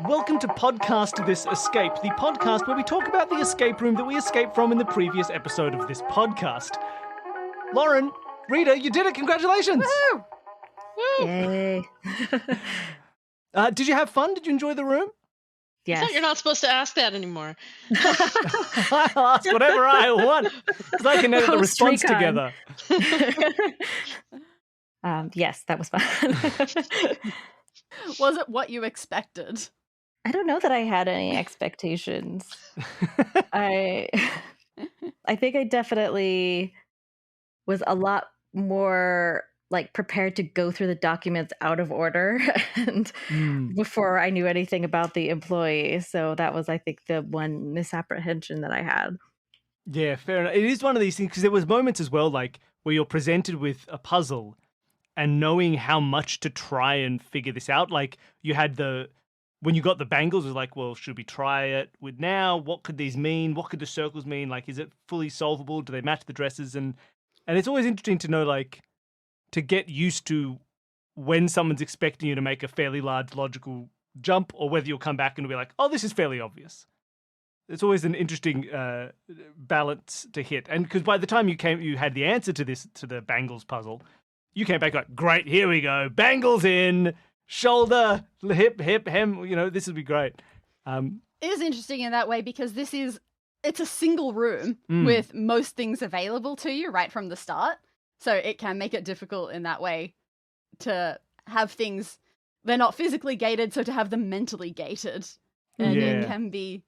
Welcome to Podcast This Escape, the podcast where we talk about the escape room that we escaped from in the previous episode of this podcast. Lauren, Rita, you did it! Congratulations! Woo! Yay. Did you have fun? Did you enjoy the room? I Yes. thought you're not supposed to ask that anymore. I'll ask whatever I want, because I can edit the response Post-recon. together. Yes, that was fun. Was it what you expected? I don't know that I had any expectations. I think I definitely was a lot more like prepared to go through the documents out of order and before I knew anything about the employee. So that was, I think, the one misapprehension that I had. Yeah, fair enough. It is one of these things, because there was moments as well, like, where you're presented with a puzzle and knowing how much to try and figure this out. Like, you had when you got the bangles, it was like, well, should we try it with now? What could these mean? What could the circles mean? Like, is it fully solvable? Do they match the dresses? And it's always interesting to know, like, to get used to when someone's expecting you to make a fairly large logical jump, or whether you'll come back and be like, oh, this is fairly obvious. It's always an interesting balance to hit. And because by the time you had the answer to the bangles puzzle, you came back like, great, here we go. Bangles in, shoulder, hip, hem, this would be great. It is interesting in that way because it's a single room with most things available to you right from the start. So it can make it difficult in that way to have things, they're not physically gated, so to have them mentally gated. And it can be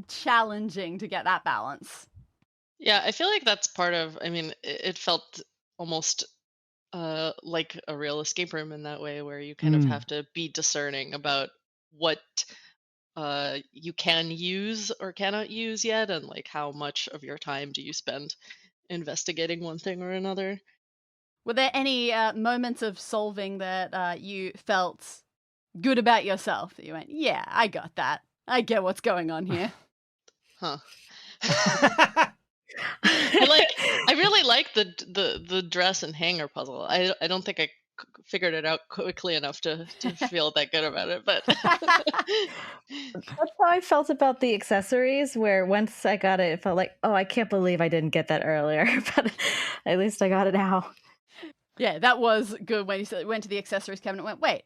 challenging to get that balance. Yeah, I feel like that's part of, it felt almost like a real escape room in that way, where you kind of have to be discerning about what you can use or cannot use yet, and like how much of your time do you spend investigating one thing or another. Were there any moments of solving that you felt good about yourself? That you went, yeah, I got that. I get what's going on here. Huh. I really like the dress and hanger puzzle. I don't think I figured it out quickly enough to feel that good about it, but That's how I felt about the accessories, where once I got it, it felt like, oh, I can't believe I didn't get that earlier, but at least I got it now. Yeah, that was good when you went to the accessories cabinet and went, wait,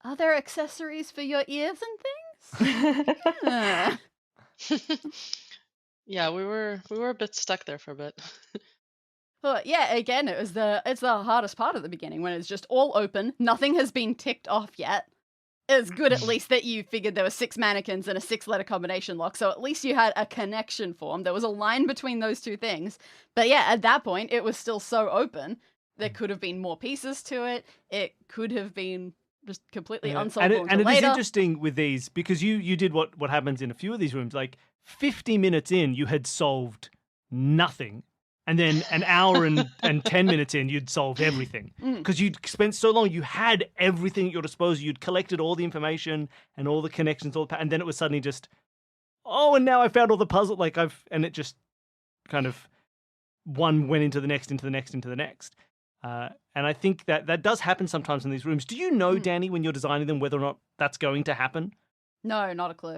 are there accessories for your ears and things? Huh. yeah, we were a bit stuck there for a bit. Well, yeah, again, it's the hardest part at the beginning when it's just all open. Nothing has been ticked off yet. It's good at least that you figured there were 6 mannequins and a 6-letter combination lock, so at least you had a connection formed. There was a line between those two things. But yeah, at that point, it was still so open. There could have been more pieces to it. It could have been just completely unsolvable and it later. is interesting with these, because you did what happens in a few of these rooms. Like 50 minutes in, you had solved nothing. And then an hour and 10 minutes in, you'd solved everything. Because you'd spent so long, you had everything at your disposal. You'd collected all the information and all the connections, and then it was suddenly just, oh, and now I found all the puzzle. And it just kind of one went into the next, into the next, into the next. And I think that does happen sometimes in these rooms. Do you know, Danny, when you're designing them, whether or not that's going to happen? No, not a clue.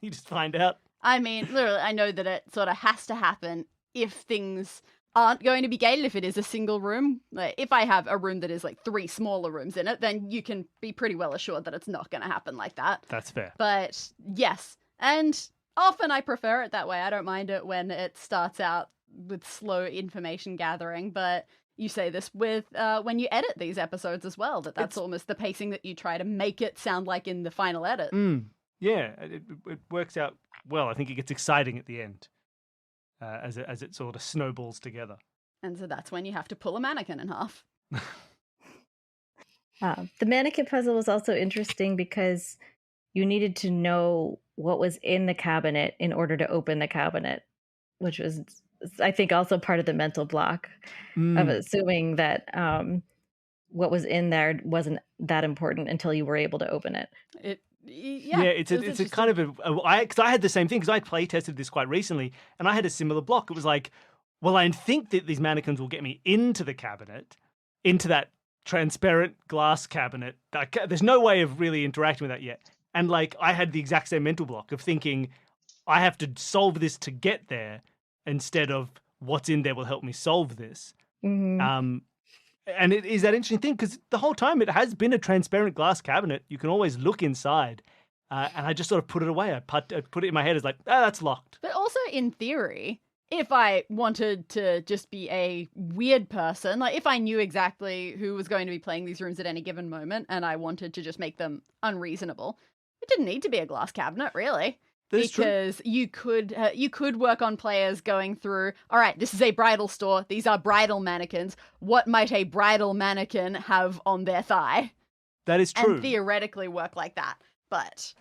You just find out. I mean, literally, I know that it sort of has to happen if things aren't going to be gated, if it is a single room. Like, if I have a room that is like 3 smaller rooms in it, then you can be pretty well assured that it's not going to happen like that. That's fair. But yes, and often I prefer it that way. I don't mind it when it starts out with slow information gathering, but you say this with when you edit these episodes as well, that's almost the pacing that you try to make it sound like in the final edit. Yeah, it works out well. I think it gets exciting at the end. As it sort of snowballs together. And so that's when you have to pull a mannequin in half. The mannequin puzzle was also interesting because you needed to know what was in the cabinet in order to open the cabinet, which was, I think, also part of the mental block of assuming that what was in there wasn't that important until you were able to open it. It's a kind of because I had the same thing, because I play tested this quite recently, and I had a similar block. It was like, well, I think that these mannequins will get me into the cabinet, into that transparent glass cabinet. There's no way of really interacting with that yet. And like I had the exact same mental block of thinking I have to solve this to get there instead of what's in there will help me solve this. Mhm. And it is that interesting thing because the whole time it has been a transparent glass cabinet. You can always look inside. And I just sort of put it away. I put it in my head as like, that's locked. But also, in theory, if I wanted to just be a weird person, like if I knew exactly who was going to be playing these rooms at any given moment and I wanted to just make them unreasonable, it didn't need to be a glass cabinet, really. That's true. Because you could work on players going through, all right, this is a bridal store. These are bridal mannequins. What might a bridal mannequin have on their thigh? That is true. And theoretically work like that. But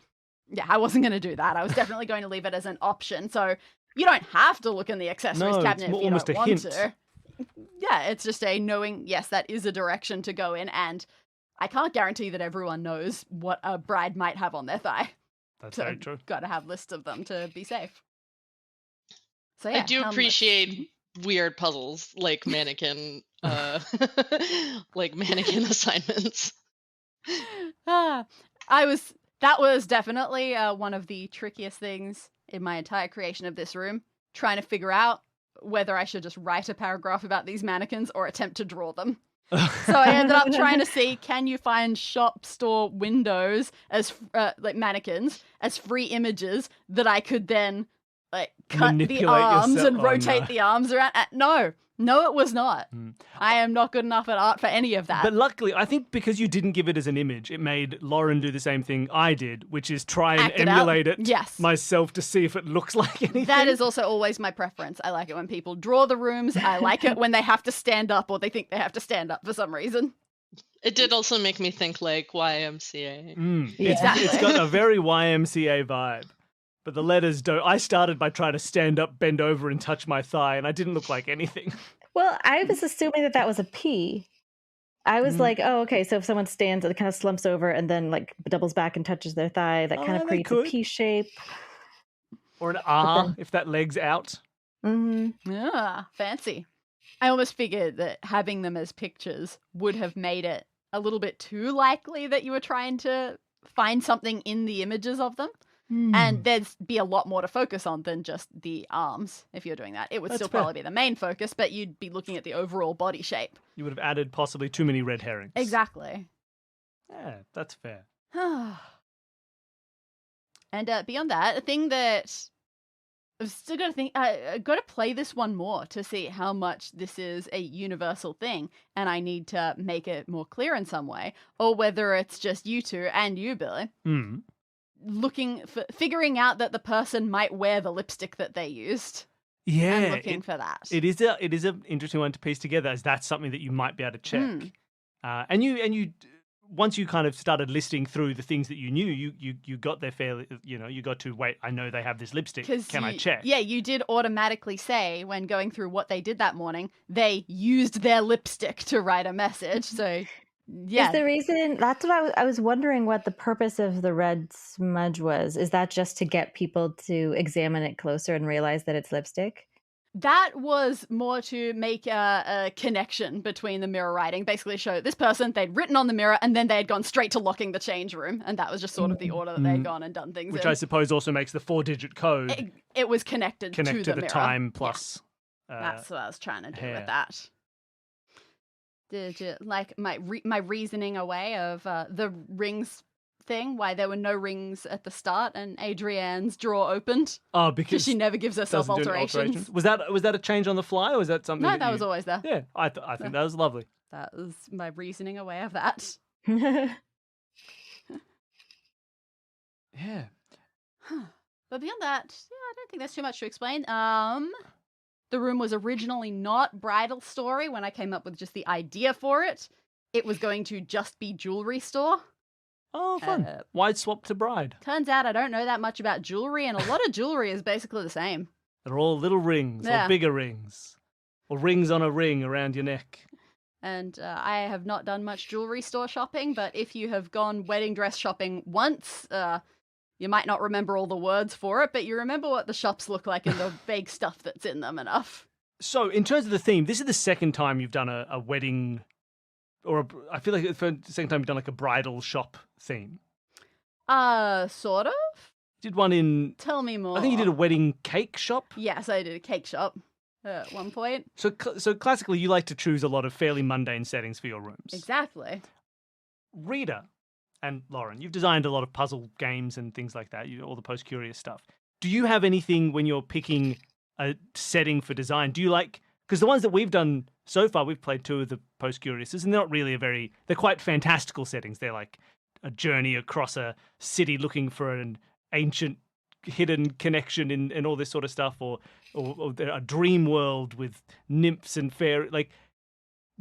yeah, I wasn't going to do that. I was definitely going to leave it as an option. So you don't have to look in the accessories No, cabinet it's if you almost don't a want hint. to. Yeah, it's just a knowing, yes, that is a direction to go in. And I can't guarantee that everyone knows what a bride might have on their thigh. That's So very true. got to have lists of them to be safe. So yeah, I do helmets. appreciate weird puzzles like mannequin like mannequin assignments. That was definitely one of the trickiest things in my entire creation of this room, trying to figure out whether I should just write a paragraph about these mannequins or attempt to draw them. So I ended up trying to see, can you find shop store windows as like mannequins as free images that I could then like cut the Manipulate arms yourself. and Oh, rotate no. the arms around. No, it was not. I am not good enough at art for any of that. But luckily, I think because you didn't give it as an image, it made Lauren do the same thing I did, which is try and Act it out. emulate it Yes. myself to see if it looks like anything. That is also always my preference. I like it when people draw the rooms. I like it when they have to stand up or they think they have to stand up for some reason. It did also make me think like YMCA. Yeah. It's got a very YMCA vibe. But the letters don't. I started by trying to stand up, bend over, and touch my thigh, and I didn't look like anything. Well, I was assuming that was a P. I was like, oh, okay. So if someone stands, it kind of slumps over and then like doubles back and touches their thigh, that kind of they creates could. a P shape. Or an R, then- if that leg's out. Hmm. Yeah, fancy. I almost figured that having them as pictures would have made it a little bit too likely that you were trying to find something in the images of them. And there'd be a lot more to focus on than just the arms if you're doing that. It would That's still fair. probably be the main focus, but you'd be looking at the overall body shape. You would have added possibly too many red herrings. Exactly. Yeah, that's fair. And beyond that, a thing that I've still got to think, I've got to play this one more to see how much this is a universal thing, and I need to make it more clear in some way, or whether it's just you two and you, Billy, figuring out that the person might wear the lipstick that they used. Yeah, And looking for that. It is an interesting one to piece together, as that's something that you might be able to check. And you once you kind of started listing through the things that you knew, you got there fairly. You got to wait. I know they have this lipstick. Can I check? Yeah, you did automatically say when going through what they did that morning, they used their lipstick to write a message. So, yeah. Is the reason, that's what I was wondering what the purpose of the red smudge was. Is that just to get people to examine it closer and realize that it's lipstick? That was more to make a connection between the mirror writing, basically show this person, they'd written on the mirror and then they had gone straight to locking the change room. And that was just sort of the order that they'd gone and done things Which in. I suppose also makes the 4-digit code It was connected to connect the to the mirror. time plus. That's what I was trying to do hair. with that. Did you like my reasoning away of the rings thing? Why there were no rings at the start and Adrienne's drawer opened? Oh, Because because she never gives herself doesn't do any alterations. Was that a change on the fly, or was that something? No, that you- was always there. Yeah, I think that was lovely. That was my reasoning away of that. Yeah. But beyond that, yeah, I don't think there's too much to explain. The room was originally not bridal story when I came up with just the idea for it. It was going to just be jewelry store. Oh, fun. Wide swap to bride. Turns out I don't know that much about jewelry, and a lot of jewelry is basically the same. They're all little rings, Yeah. or bigger rings, or rings on a ring around your neck. And I have not done much jewelry store shopping, but if you have gone wedding dress shopping once, you might not remember all the words for it, but you remember what the shops look like and the vague stuff that's in them enough. So, in terms of the theme, this is the second time you've done a wedding, I feel like it's the second time you've done like a bridal shop theme. Sort of. Did one in, Tell me more. I think you did a wedding cake shop. Yes, I did a cake shop at one point. So classically, you like to choose a lot of fairly mundane settings for your rooms. Exactly. Rita and Lauren, you've designed a lot of puzzle games and things like that, all the Post-Curious stuff. Do you have anything when you're picking a setting for design? Do you like, because the ones that we've done so far, we've played 2 of the Post-Curiouses, and they're not really they're quite fantastical settings. They're like a journey across a city looking for an ancient hidden connection and all this sort of stuff, or a dream world with nymphs and fairy. Like,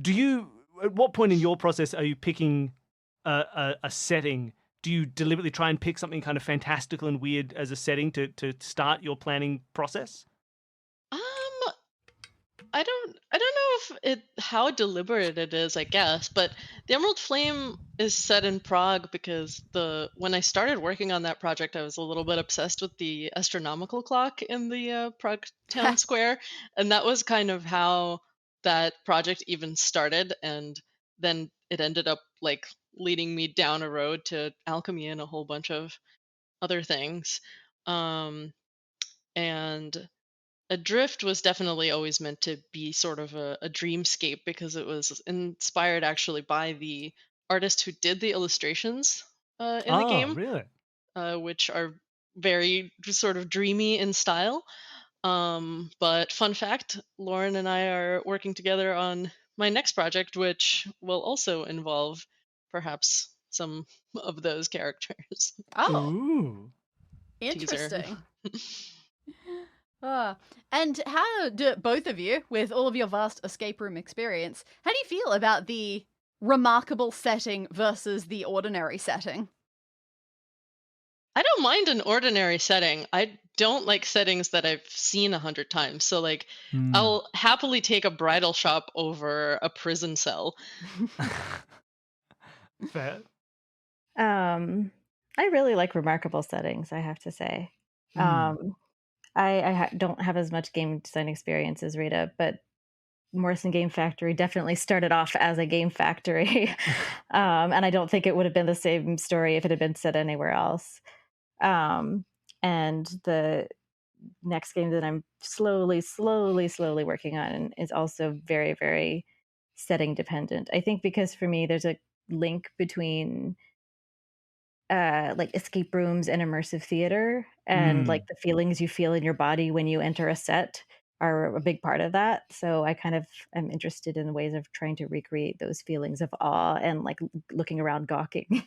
at what point in your process are you picking a setting? Do you deliberately try and pick something kind of fantastical and weird as a setting to start your planning process? I don't know if how deliberate it is, I guess, but the Emerald Flame is set in Prague because when I started working on that project, I was a little bit obsessed with the astronomical clock in the Prague town square, and that was kind of how that project even started, and then it ended up like leading me down a road to alchemy and a whole bunch of other things. And Adrift was definitely always meant to be sort of a dreamscape because it was inspired actually by the artist who did the illustrations in the game, Really? which are very sort of dreamy in style. But fun fact, Lauren and I are working together on my next project, which will also involve perhaps some of those characters. Oh, Ooh. interesting. And how do both of you, with all of your vast escape room experience, how do you feel about the remarkable setting versus the ordinary setting? I don't mind an ordinary setting. I don't like settings that I've seen 100 times. So, like, I'll happily take a bridal shop over a prison cell. Fair. I really like remarkable settings, I have to say. I don't have as much game design experience as Rita, but Morrison Game Factory definitely started off as a game factory. And I don't think it would have been the same story if it had been set anywhere else. And the next game that I'm slowly working on is also very, very setting dependent. I think because for me, there's a link between like escape rooms and immersive theater, and like the feelings you feel in your body when you enter a set are a big part of that. So I kind of am interested in ways of trying to recreate those feelings of awe and like looking around gawking.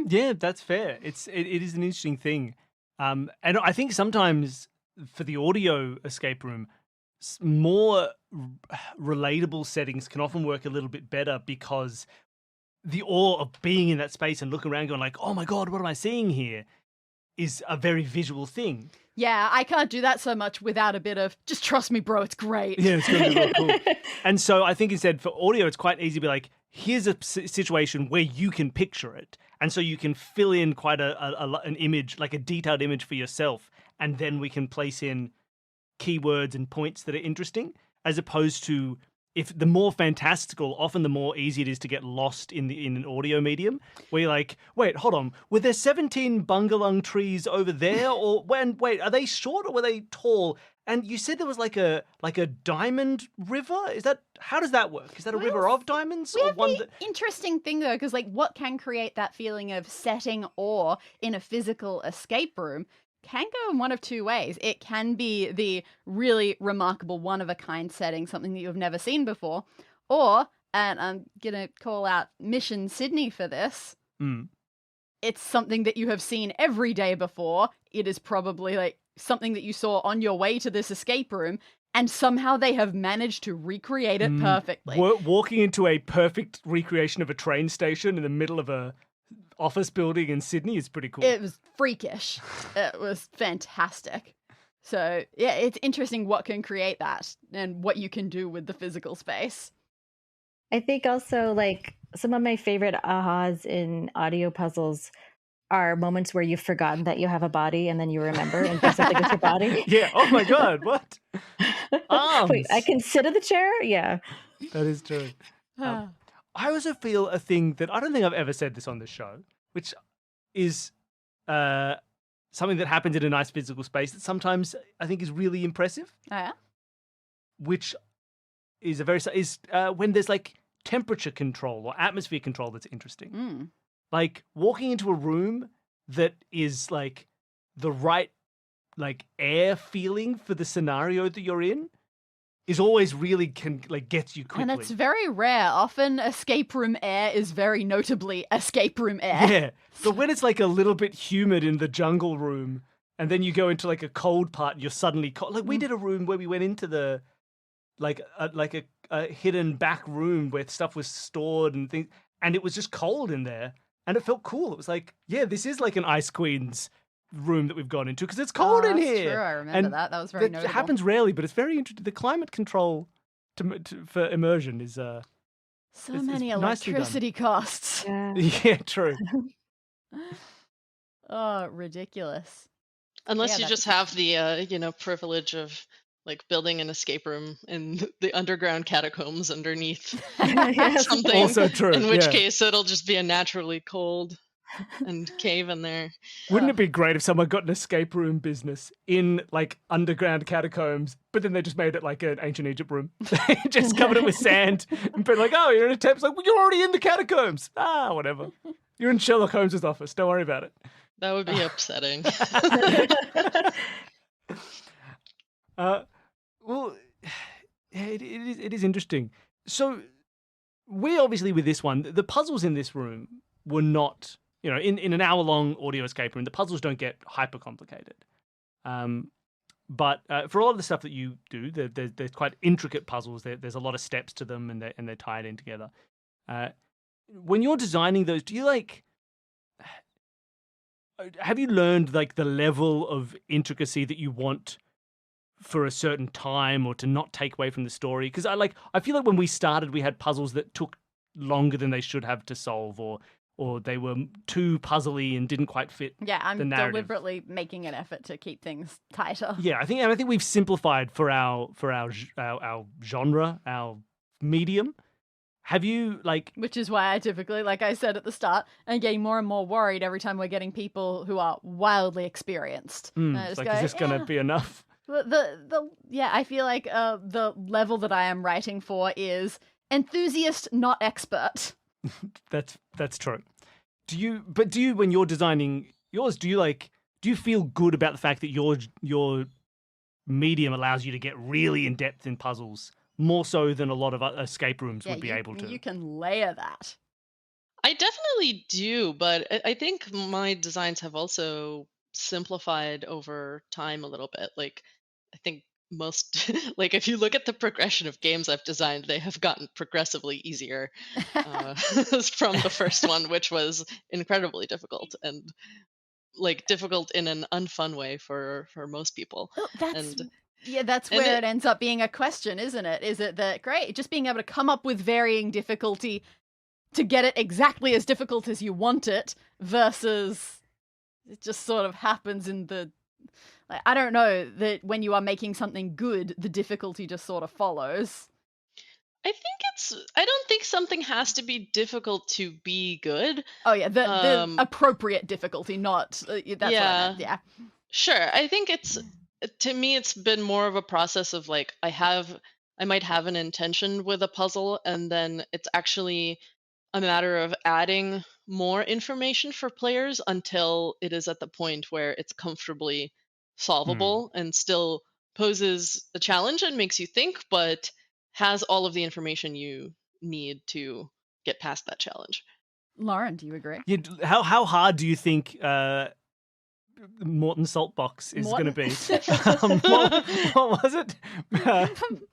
Yeah, that's fair. It is an interesting thing. And I think sometimes for the audio escape room, more relatable settings can often work a little bit better because the awe of being in that space and looking around going like, oh my God, what am I seeing here? Is a very visual thing. Yeah, I can't do that so much without a bit of, just trust me, bro, it's great. Yeah, it's going to be real cool. And so I think instead for audio, it's quite easy to be like, here's a situation where you can picture it. And so you can fill in quite an image, like a detailed image for yourself. And then we can place in keywords and points that are interesting, as opposed to if the more fantastical, often the more easy it is to get lost in an audio medium, where you're like, wait, hold on, were there 17 bungalung trees over there, or wait, are they short or were they tall? And you said there was like a diamond river. How does that work? Is that a river of diamonds, We or have one the that? interesting thing though, because like what can create that feeling of setting awe in a physical escape room can go in one of two ways. It can be the really remarkable one-of-a-kind setting, something that you've never seen before, or, and I'm going to call out Mission Sydney for this, it's something that you have seen every day before. It is probably like something that you saw on your way to this escape room, and somehow they have managed to recreate it perfectly. Walking into a perfect recreation of a train station in the middle of a office building in Sydney is pretty cool. It was freakish. It was fantastic. So yeah, it's interesting what can create that and what you can do with the physical space. I think also like some of my favorite ahas in audio puzzles are moments where you've forgotten that you have a body and then you remember and do something with your body. Yeah. Oh my God. What? Wait, I can sit in the chair? Yeah. That is true. I also feel a thing that I don't think I've ever said this on this show, which is something that happens in a nice physical space that sometimes I think is really impressive. Oh, yeah? Which is when there's like temperature control or atmosphere control that's interesting. Mm. Like walking into a room that is like the right like air feeling for the scenario that you're in is always really gets you quickly. And it's very rare. Often escape room air is very notably escape room air. Yeah. But when it's like a little bit humid in the jungle room and then you go into like a cold part, you're suddenly cold. Like we did a room where we went into the a hidden back room where stuff was stored and things, and it was just cold in there and it felt cool. It was like, yeah, this is like an Ice Queen's room that we've gone into because it's cold in that's here. True. I remember that. That was very It notable. happens rarely, but it's very interesting. The climate control for immersion is so it's many nicely done. electricity costs. Yeah. Yeah, true. Oh, ridiculous. Unless Yeah, you just have the privilege of like building an escape room in the underground catacombs underneath Yes. something. Also true. In which yeah. case it'll just be a naturally cold and cave in there. Wouldn't it be great if someone got an escape room business in like underground catacombs, but then they just made it like an ancient Egypt room? They just covered it with sand and been like, oh, you're in a temple. It's like, well, you're already in the catacombs. Ah, whatever. You're in Sherlock Holmes' office. Don't worry about it. That would be upsetting. Well, yeah, it is interesting. So we obviously with this one, the puzzles in this room were not, in an hour-long audio escape room, the puzzles don't get hyper complicated. But for a lot of the stuff that you do, they're quite intricate puzzles. There's a lot of steps to them, and they're tied in together. When you're designing those, do you have you learned like the level of intricacy that you want for a certain time or to not take away from the story? Because I feel like when we started, we had puzzles that took longer than they should have to solve, or they were too puzzly and didn't quite fit. Yeah, I'm the narrative. deliberately making an effort to keep things tighter. Yeah, I think we've simplified for our genre, our medium. Have you Which is why I typically, like I said at the start, am getting more and more worried every time we're getting people who are wildly experienced. is this going to be enough? I feel like the level that I am writing for is enthusiast, not expert. That's true. Do you when you're designing yours, do you feel good about the fact that your medium allows you to get really in depth in puzzles, more so than a lot of escape rooms would be able to? You can layer that. I definitely do, but I think my designs have also simplified over time a little bit. Like, I think most, like, if you look at the progression of games I've designed, they have gotten progressively easier from the first one, which was incredibly difficult and like difficult in an unfun way for most people. Oh, that's and where it ends up being a question, isn't it? Is it that great, just being able to come up with varying difficulty to get it exactly as difficult as you want it, versus it just sort of happens in the, like, I don't know, that when you are making something good, the difficulty just sort of follows. I don't think something has to be difficult to be good. Oh yeah, the appropriate difficulty, not that's what I meant. Yeah. Sure. I think to me it's been more of a process of like I might have an intention with a puzzle, and then it's actually a matter of adding more information for players until it is at the point where it's comfortably solvable and still poses a challenge and makes you think, but has all of the information you need to get past that challenge. Lauren, do you agree? Yeah, how hard do you think Morton Saltbox is going to be? What was it?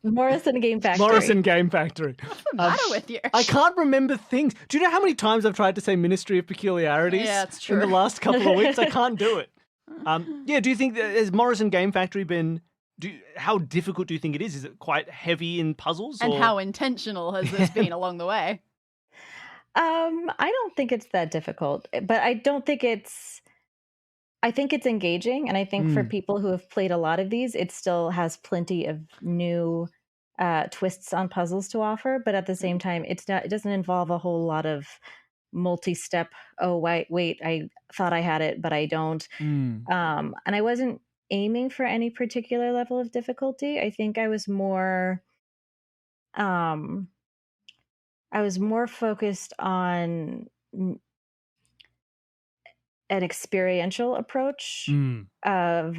Morrison Game Factory. Morrison Game Factory. What's the matter with you? I can't remember things. Do you know how many times I've tried to say Ministry of Peculiarities? Yeah, it's true. In the last couple of weeks, I can't do it. Do you think has Morrison Game Factory been? How difficult do you think it is? Is it quite heavy in puzzles? And how intentional has this been along the way? I don't think it's that difficult, but I don't think I think it's engaging, and I think for people who have played a lot of these, it still has plenty of new twists on puzzles to offer. But at the same time, it doesn't involve a whole lot of multi-step, oh wait, I thought I had it but I don't. And I wasn't aiming for any particular level of difficulty. I think I was more focused on an experiential approach of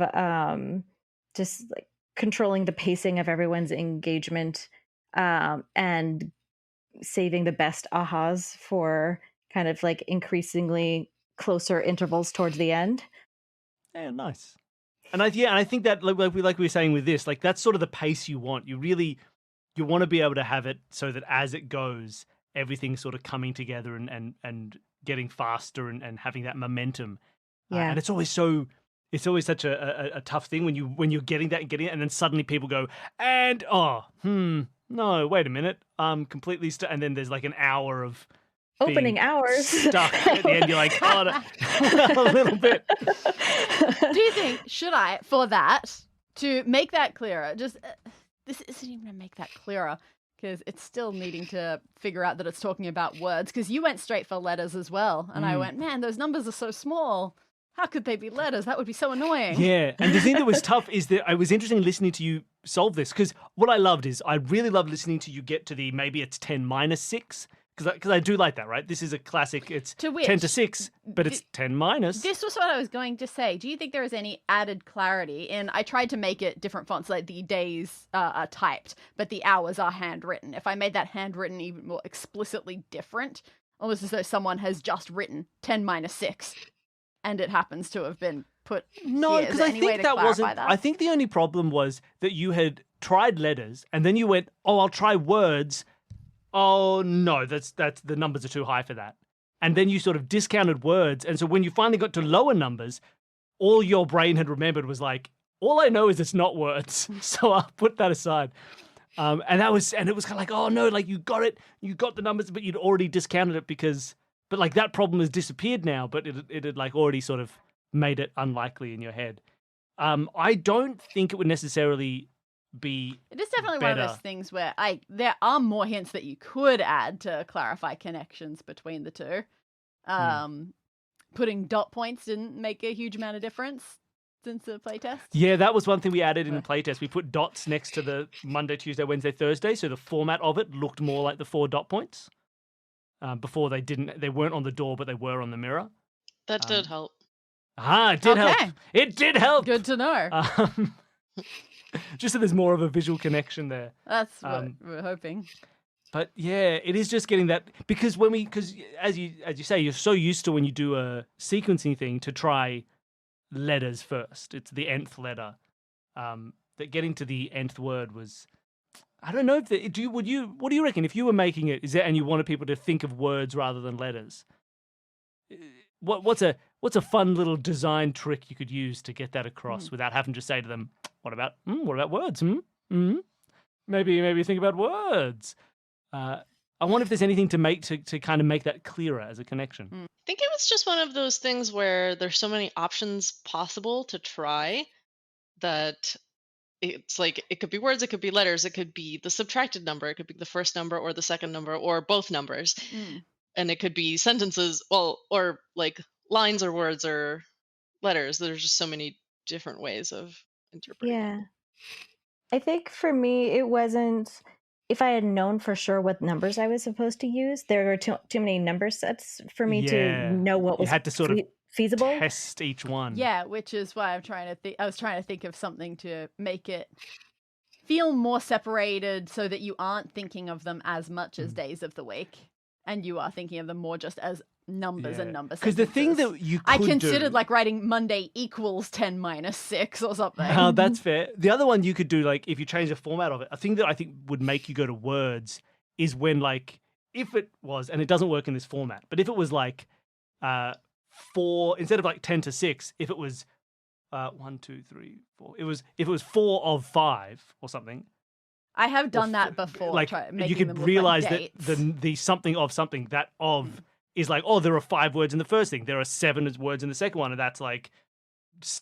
just like controlling the pacing of everyone's engagement, and saving the best ahas for kind of like increasingly closer intervals towards the end. Yeah, nice. And I think that like we were saying with this, like that's sort of the pace you want. You want to be able to have it so that as it goes, everything's sort of coming together and getting faster and having that momentum. Yeah. And it's always such a tough thing when you're getting it, and then suddenly people go, and no, wait a minute, completely and then there's like an hour of opening hours stuck at the end. You're like, oh, a little bit. Do you think, should I, for that, to make that clearer, just this isn't even going to make that clearer, because it's still needing to figure out that it's talking about words, because you went straight for letters as well, and I went, man, those numbers are so small. How could they be letters? That would be so annoying. Yeah, and the thing that was tough is that I was interested in listening to you solve this, because what I loved is I really loved listening to you get to the maybe it's 10 minus 6, because I do like that, right? This is a classic. It's 10 to 6, but it's 10 minus. This was what I was going to say. Do you think there is any added clarity? And I tried to make it different fonts, like the days are typed, but the hours are handwritten. If I made that handwritten even more explicitly different, almost as though someone has just written 10 minus 6, and it happens to have been put No, because I think that wasn't. That? I think the only problem was that you had tried letters, and then you went, "Oh, I'll try words." Oh no, that's the numbers are too high for that. And then you sort of discounted words, and so when you finally got to lower numbers, all your brain had remembered was like, all I know is it's not words, so I'll put that aside. And it was kind of like, oh no, like you got the numbers, but you'd already discounted it but like that problem has disappeared now, but it had like already sort of made it unlikely in your head. I don't think it would necessarily be It is definitely better. one of those things where there are more hints that you could add to clarify connections between the two. Putting dot points didn't make a huge amount of difference since the playtest. Yeah, that was one thing we added in the playtest. We put dots next to the Monday, Tuesday, Wednesday, Thursday, so the format of it looked more like the 4 dot points. Before they weren't on the door, but they were on the mirror. That did help. It did help. Okay. It did help. Good to know. Just so there's more of a visual connection there. That's what we're hoping. But yeah, it is just getting that, because as you say, you're so used to when you do a sequencing thing to try letters first. It's the nth letter. That getting to the nth word was, I don't know if what do you reckon if you were making it? And you wanted people to think of words rather than letters? What's a fun little design trick you could use to get that across without having to say to them, what about words? Maybe think about words. I wonder if there's anything to kind of make that clearer as a connection. I think it was just one of those things where there's so many options possible to try that it's like it could be words, it could be letters, it could be the subtracted number, it could be the first number or the second number or both numbers. And it could be sentences, or like lines or words or letters. There's just so many different ways of interpreting. Yeah. I think for me, it wasn't, if I had known for sure what numbers I was supposed to use, there were too many number sets for me to know what was you had to sort of feasible. Test each one. Yeah, which is why I was trying to think of something to make it feel more separated so that you aren't thinking of them as much as days of the week. And you are thinking of them more just as numbers and numbers. Because the thing that you could I considered like writing Monday equals 10 minus 6 or something. Oh, that's fair. The other one you could do, like, if you change the format of it, a thing that I think would make you go to words is when, like, if it was, and it doesn't work in this format, but if it was like 4, instead of like 10 to 6, if it was 1, 2, 3, 4, if it was 4 of 5 or something. I have done that before. Like, you could realize that the something of something, that of is like, oh, there are 5 words in the first thing. There are 7 words in the second one, and that's like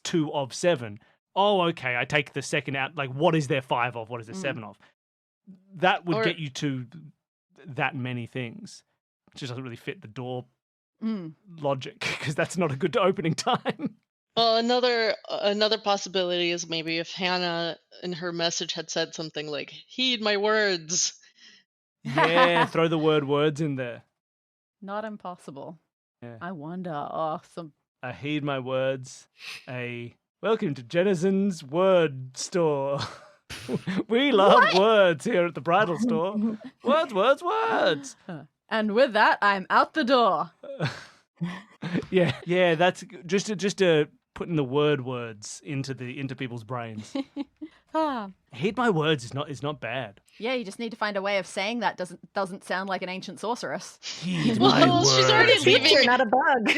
2 of 7. Oh, okay, I take the second out. Like, what is there 5 of? What is there 7 of? That would get you to that many things. It just doesn't really fit the door Mm. logic, because that's not a good opening time. Well, another possibility is maybe if Hannah in her message had said something like "Heed my words." Yeah, throw the word words in there. Not impossible. Yeah. I wonder. Oh, some. I heed my words. Welcome to Jennison's Word Store. We love words here at the bridal store. Words, words, words. And with that, I'm out the door. Yeah, that's just to putting the words into people's brains. Ah. Heed my words is not bad. Yeah, you just need to find a way of saying that doesn't sound like an ancient sorceress. Heed my Well, words. she's already Feature, leaving. not a bug.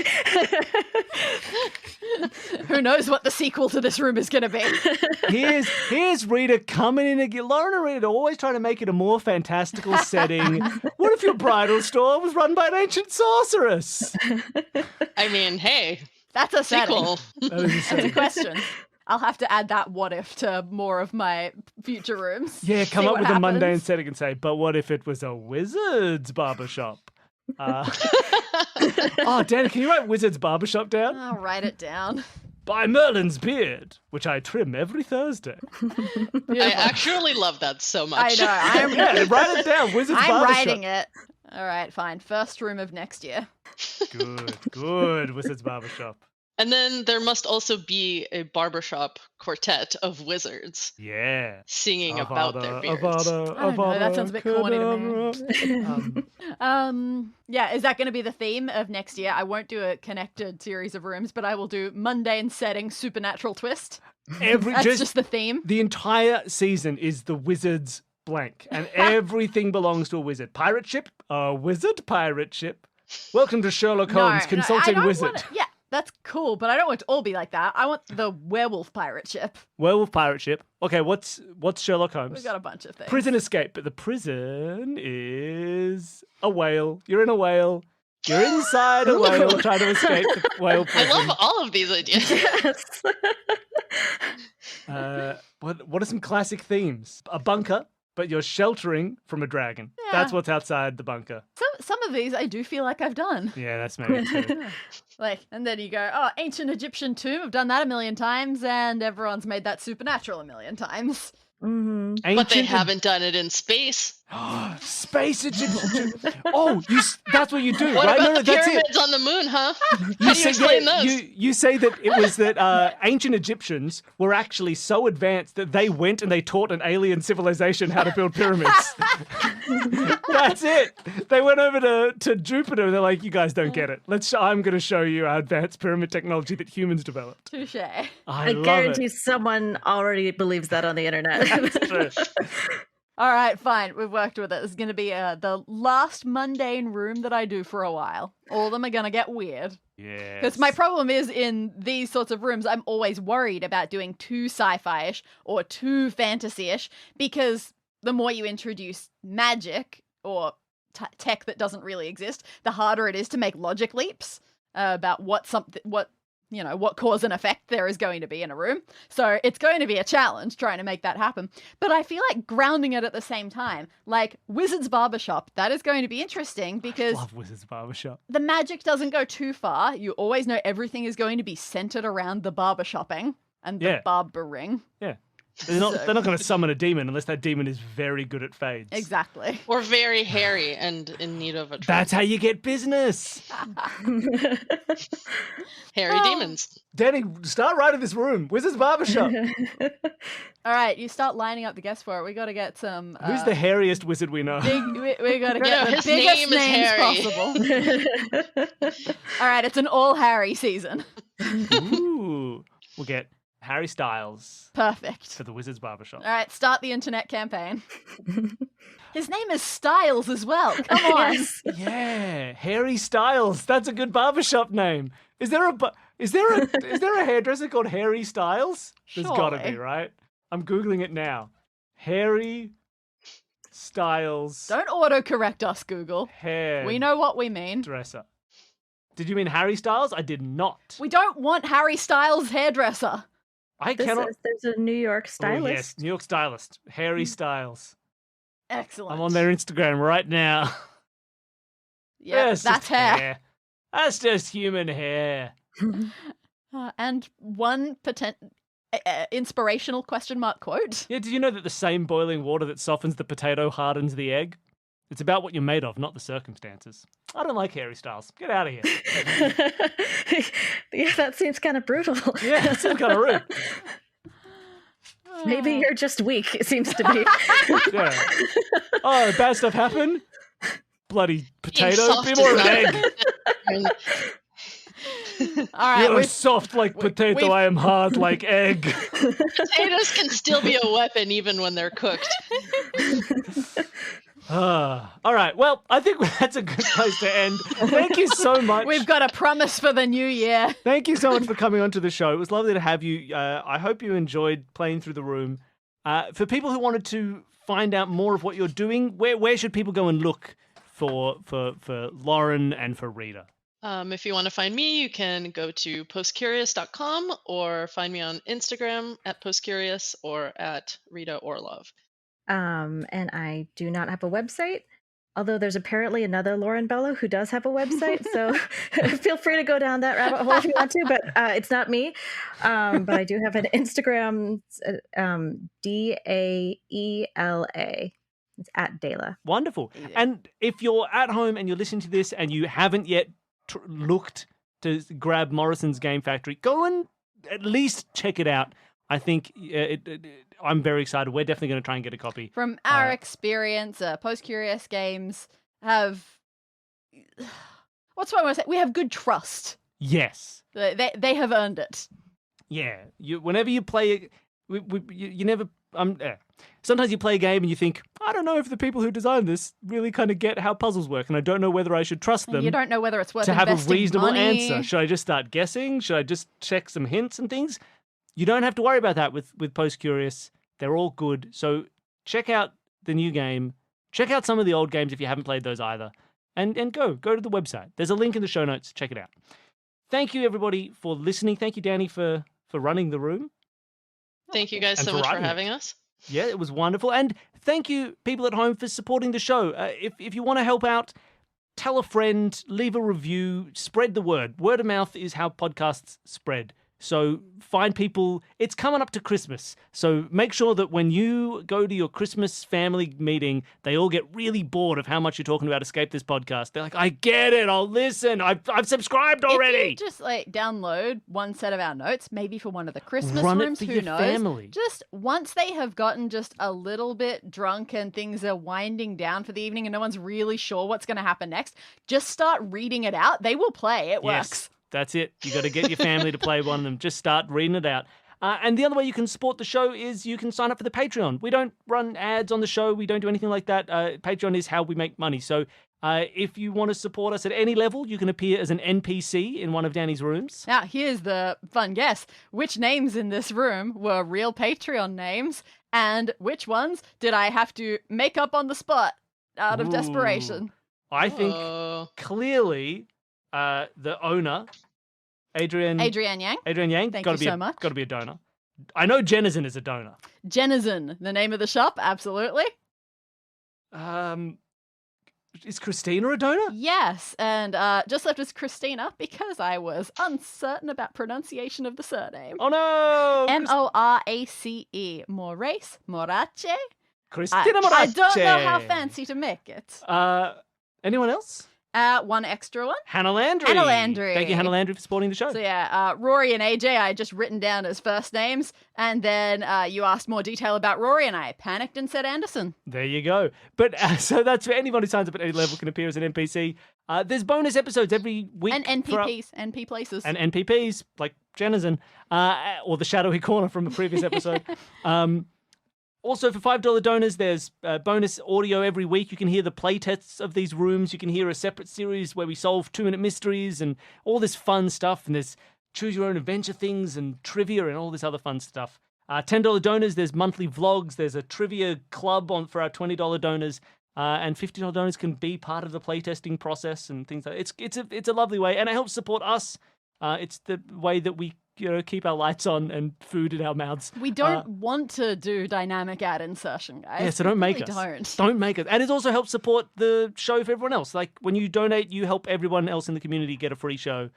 Who knows what the sequel to this room is going to be? Here's Rita coming in again. Lauren and Rita always trying to make it a more fantastical setting. What if your bridal store was run by an ancient sorceress? I mean, hey, That's a setting. sequel. That is a That's a setting. question. I'll have to add that what if to more of my future rooms. Yeah, come See up what with a mundane happens. setting and say, but what if it was a wizard's barbershop? Oh, Dan, can you write wizard's barbershop down? I'll write it down. By Merlin's beard, which I trim every Thursday. I actually love that so much. I know. Yeah, write it down. Wizard's I'm barbershop. writing it. All right, fine. First room of next year. Good. Wizard's barbershop. And then there must also be a barbershop quartet of wizards Yeah. singing about their beards. Avada, I don't know, that sounds a bit corny to me. Kedavra. Yeah, is that going to be the theme of next year? I won't do a connected series of rooms, but I will do mundane setting, supernatural twist. That's just the theme. The entire season is the wizard's blank, and everything belongs to a wizard. Pirate ship, a wizard pirate ship. Welcome to Sherlock Holmes, I consulting don't wizard. want yeah, that's cool, but I don't want it to all be like that. I want the werewolf pirate ship. Werewolf pirate ship. Okay, what's Sherlock Holmes? We've got a bunch of things. Prison escape, but the prison is a whale. You're in a whale. You're inside a whale trying to escape the whale I prison. love all of these ideas. Yes. What are some classic themes? A bunker, but you're sheltering from a dragon. Yeah. That's what's outside the bunker. Some of these I do feel like I've done. Yeah, that's maybe too. Like, and then you go, oh, ancient Egyptian tomb, I've done that a million times, and everyone's made that supernatural a million times. hmm But they Ancient haven't done it in space. Space Egyptian. Oh, that's what you do, What right? about the that's it. pyramids on the moon, huh? How do You you say, explain yeah, those? you say that it was that ancient Egyptians were actually so advanced that they went and they taught an alien civilization how to build pyramids. That's it. They went over to Jupiter and they're like, you guys don't get it. I'm going to show you our advanced pyramid technology that humans developed. Touche. I love guarantee it. someone already believes that on the internet. True. All right, fine. We've worked with it. It's going to be the last mundane room that I do for a while. All of them are going to get weird. Yeah. Because my problem is in these sorts of rooms, I'm always worried about doing too sci-fi-ish or too fantasy-ish, because the more you introduce magic or tech that doesn't really exist, the harder it is to make logic leaps about what cause and effect there is going to be in a room. So it's going to be a challenge trying to make that happen. But I feel like grounding it at the same time, like Wizard's Barbershop, that is going to be interesting because love Wizard's Barbershop. the magic doesn't go too far. You always know everything is going to be centered around the barbershopping and the Yeah. barbering. Yeah. They're not going to summon a demon unless that demon is very good at fades. Exactly. Or very hairy and in need of a trim. That's how you get business. Hairy Oh. demons. Danny, start writing this room. Wizard's Barbershop. All right, you start lining up the guests for it. We got to get some. Who's the hairiest wizard we know? We got to No, get the his biggest name is names Harry. possible. All right, it's an all Harry season. Ooh. We'll get Harry Styles Perfect. for the Wizard's Barbershop. All right, start the internet campaign. His name is Styles as well. Come on. Yes. Yeah, Harry Styles. That's a good barbershop name. Is there a hairdresser called Harry Styles? There's got to be, Surely. right? I'm googling it now. Harry Styles Don't autocorrect us, Google. hair We know what we mean. dresser. Did you mean Harry Styles? I did not. We don't want Harry Styles hairdresser. I cannot. There's a New York Oh, stylist. yes, New York stylist, Harry Styles. Excellent. I'm on their Instagram right now. Yeah, it's that's just hair. That's just human hair. And one inspirational question mark quote. Yeah, did you know that the same boiling water that softens the potato hardens the egg? It's about what you're made of, not the circumstances. I don't like Harry Styles. Get out of here. Yeah, that seems kind of brutal. Yeah, that seems kind of rude. Maybe you're just weak, it seems to be. Yeah. Oh, bad stuff happened? Bloody potato. soft Be more is of an not- egg. All right, You're we've soft like potato, we've- I am hard like egg. Potatoes can still be a weapon even when they're cooked. All right, well, I think that's a good place to end. Thank you so much. we've got a promise for the new year. Thank you so much for coming onto the show. It was lovely to have you. I hope you enjoyed playing through the room. For people who wanted to find out more of what you're doing, where should people go and look for Lauren and for Rita? If you want to find me, you can go to postcurious.com or find me on Instagram at postcurious or at Rita Orlov. And I do not have a website, although there's apparently another Lauren Bello who does have a website. So feel free to go down that rabbit hole if you want to, but it's not me. But I do have an Instagram, Daela. It's at Daela. Wonderful. Yeah. And if you're at home and you're listening to this and you haven't yet looked to grab Morrison's Game Factory, go and at least check it out. I think I'm very excited. We're definitely going to try and get a copy. From our experience, Post Curious Games have what's what I want to say? We have good trust. Yes. They have earned it. Yeah. Whenever you play, you never. Sometimes you play a game and you think, I don't know if the people who designed this really kind of get how puzzles work, and I don't know whether I should trust them. You don't know whether it's worth to have a investing reasonable money. answer. Should I just start guessing? Should I just check some hints and things? You don't have to worry about that with Post Curious. They're all good. So check out the new game. Check out some of the old games if you haven't played those either. And go to the website. There's a link in the show notes. Check it out. Thank you, everybody, for listening. Thank you, Danny, for running the room. Thank you guys And so for much for writing it. having us. Yeah, it was wonderful. And thank you, people at home, for supporting the show. If you want to help out, tell a friend, leave a review, spread the word. Word of mouth is how podcasts spread. So find people. It's coming up to Christmas. So make sure that when you go to your Christmas family meeting, they all get really bored of how much you're talking about Escape This Podcast. They're like, I get it. I'll listen. I've subscribed already. If you just download one set of our notes, maybe for one of the Christmas Run rooms, it for who your knows? family. Just once they have gotten just a little bit drunk and things are winding down for the evening and no one's really sure what's going to happen next, just start reading it out. They will play. It Yes, works. that's it. You got to get your family to play one of them. Just start reading it out. And the other way you can support the show is you can sign up for the Patreon. We don't run ads on the show. We don't do anything like that. Patreon is how we make money. So if you want to support us at any level, you can appear as an NPC in one of Danny's rooms. Now, here's the fun guess. Which names in this room were real Patreon names, and which ones did I have to make up on the spot out of Ooh. desperation? I think Oh. clearly the owner, Adrian Adrienne Yang. Yang, Thank gotta you be so a, much. Got to be a donor. I know Jenizen is a donor. Jenizen, the name of the shop, absolutely. Is Christina a donor? Yes, and just left as Christina because I was uncertain about pronunciation of the surname. Oh no! Morace, Morace, Morace. Christina I don't know Morace. how fancy to make it. Anyone else? One extra one. Hannah Landry. Hannah Landry. Thank you, Hannah Landry, for supporting the show. So yeah, Rory and AJ I had just written down as first names, and then you asked more detail about Rory, and I panicked and said Anderson. There you go. But so that's for anyone who signs up at any level can appear as an NPC. There's bonus episodes every week. And for our- NPPs, NP places. and NPPs like Jenizen, or the Shadowy Corner from a previous episode. Also, for $5 donors, there's bonus audio every week. You can hear the playtests of these rooms. You can hear a separate series where we solve 2-minute mysteries and all this fun stuff. And there's choose your own adventure things and trivia and all this other fun stuff. $10 donors, there's monthly vlogs. There's a trivia club for our $20 donors. And $50 donors can be part of the playtesting process and things like that. It's a lovely way, and it helps support us. It's the way that we keep our lights on and food in our mouths. We don't want to do dynamic ad insertion, guys. Yeah, so don't make really us. Don't make us. And it also helps support the show for everyone else. Like, when you donate, you help everyone else in the community get a free show.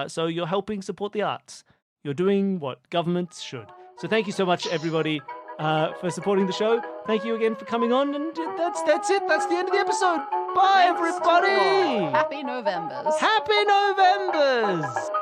So you're helping support the arts. You're doing what governments should. So thank you so much, everybody, for supporting the show. Thank you again for coming on. And that's it. That's the end of the episode. Bye, everybody. Happy Novembers. Happy Novembers.